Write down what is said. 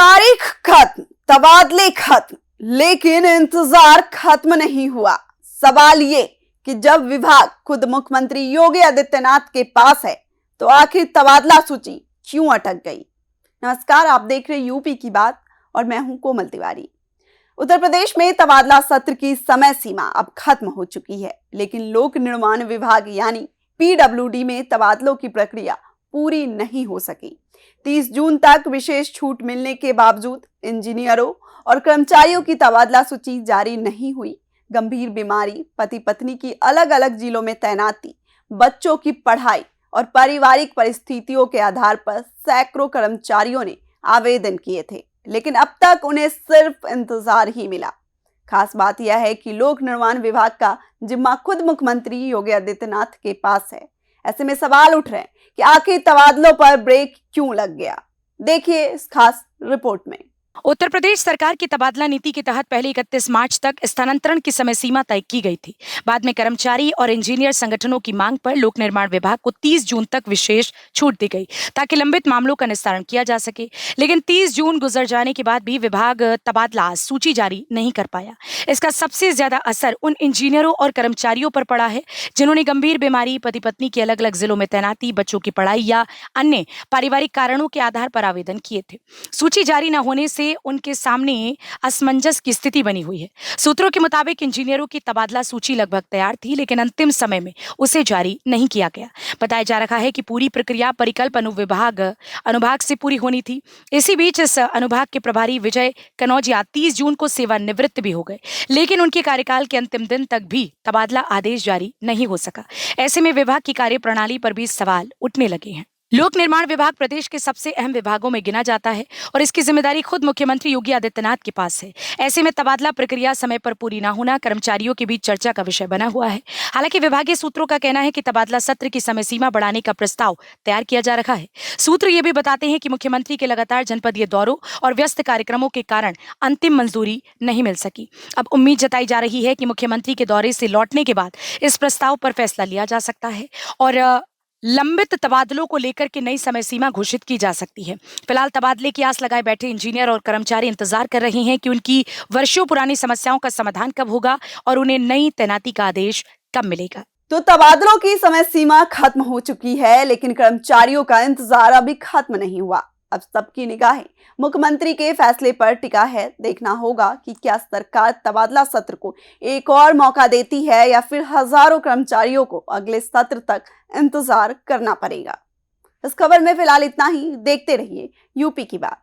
तारीख खत्म, तबादले खत्म, लेकिन इंतजार खत्म नहीं हुआ। सवाल ये कि जब विभाग खुद मुख्यमंत्री योगी आदित्यनाथ के पास है तो आखिर तबादला सूची क्यों अटक गई। नमस्कार, आप देख रहे यूपी की बात और मैं हूं कोमल तिवारी। उत्तर प्रदेश में तबादला सत्र की समय सीमा अब खत्म हो चुकी है, लेकिन लोक निर्माण विभाग यानी पीडब्ल्यूडी में तबादलों की प्रक्रिया पूरी नहीं हो सकी। 30 जून तक विशेष छूट मिलने के बावजूद इंजीनियरों और कर्मचारियों की तबादला सूची जारी नहीं हुई। गंभीर बीमारी, पति पत्नी की अलग अलग जिलों में तैनाती, बच्चों की पढ़ाई और पारिवारिक परिस्थितियों के आधार पर सैकड़ों कर्मचारियों ने आवेदन किए थे, लेकिन अब तक उन्हें सिर्फ इंतजार ही मिला। खास बात यह है कि लोक निर्माण विभाग का जिम्मा खुद मुख्यमंत्री योगी आदित्यनाथ के पास है। ऐसे में सवाल उठ रहे हैं कि आखिर तबादलों पर ब्रेक क्यों लग गया। देखिए इस खास रिपोर्ट में। उत्तर प्रदेश सरकार की तबादला नीति के तहत पहले 31 मार्च तक स्थानांतरण की समय सीमा तय की गई थी। बाद में कर्मचारी और इंजीनियर संगठनों की मांग पर लोक निर्माण विभाग को 30 जून तक विशेष छूट दी गई ताकि लंबित मामलों का निस्तारण किया जा सके। लेकिन 30 जून गुजर जाने के बाद भी विभाग तबादला सूची जारी नहीं कर पाया। इसका सबसे ज्यादा असर उन इंजीनियरों और कर्मचारियों पर पड़ा है जिन्होंने गंभीर बीमारी, पति पत्नी की अलग अलग जिलों में तैनाती, बच्चों की पढ़ाई या अन्य पारिवारिक कारणों के आधार पर आवेदन किए थे। सूची जारी न होने से उनके सामने असमंजस की स्थिति बनी हुई है। सूत्रों के मुताबिक इंजीनियरों की तबादला सूची लगभग तैयार थी, लेकिन अंतिम समय में उसे जारी नहीं किया गया। बताया जा रहा है कि पूरी प्रक्रिया परिकल्प अनुभाग से पूरी होनी थी। इसी बीच इस अनुभाग के प्रभारी विजय कनौजिया 30 जून को सेवानिवृत्त भी हो गए, लेकिन उनके कार्यकाल के अंतिम दिन तक भी तबादला आदेश जारी नहीं हो सका। ऐसे में विभाग की कार्यप्रणाली पर भी सवाल उठने लगे हैं। लोक निर्माण विभाग प्रदेश के सबसे अहम विभागों में गिना जाता है और इसकी जिम्मेदारी खुद मुख्यमंत्री योगी आदित्यनाथ के पास है। ऐसे में तबादला प्रक्रिया समय पर पूरी न होना कर्मचारियों के बीच चर्चा का विषय बना हुआ है। हालांकि विभागीय सूत्रों का कहना है कि तबादला सत्र की समय सीमा बढ़ाने का प्रस्ताव तैयार किया जा रहा है। सूत्र ये भी बताते हैं कि मुख्यमंत्री के लगातार जनपदीय दौरों और व्यस्त कार्यक्रमों के कारण अंतिम मंजूरी नहीं मिल सकी। अब उम्मीद जताई जा रही है कि मुख्यमंत्री के दौरे से लौटने के बाद इस प्रस्ताव पर फैसला लिया जा सकता है और लंबित तबादलों को लेकर के नई समय सीमा घोषित की जा सकती है। फिलहाल तबादले की आस लगाए बैठे इंजीनियर और कर्मचारी इंतजार कर रहे हैं कि उनकी वर्षों पुरानी समस्याओं का समाधान कब होगा और उन्हें नई तैनाती का आदेश कब मिलेगा। तो तबादलों की समय सीमा खत्म हो चुकी है, लेकिन कर्मचारियों का इंतजार अभी खत्म नहीं हुआ। अब सबकी निगाहें मुख्यमंत्री के फैसले पर टिका है। देखना होगा कि क्या सरकार तबादला सत्र को एक और मौका देती है या फिर हजारों कर्मचारियों को अगले सत्र तक इंतजार करना पड़ेगा। इस खबर में फिलहाल इतना ही। देखते रहिए यूपी की बात।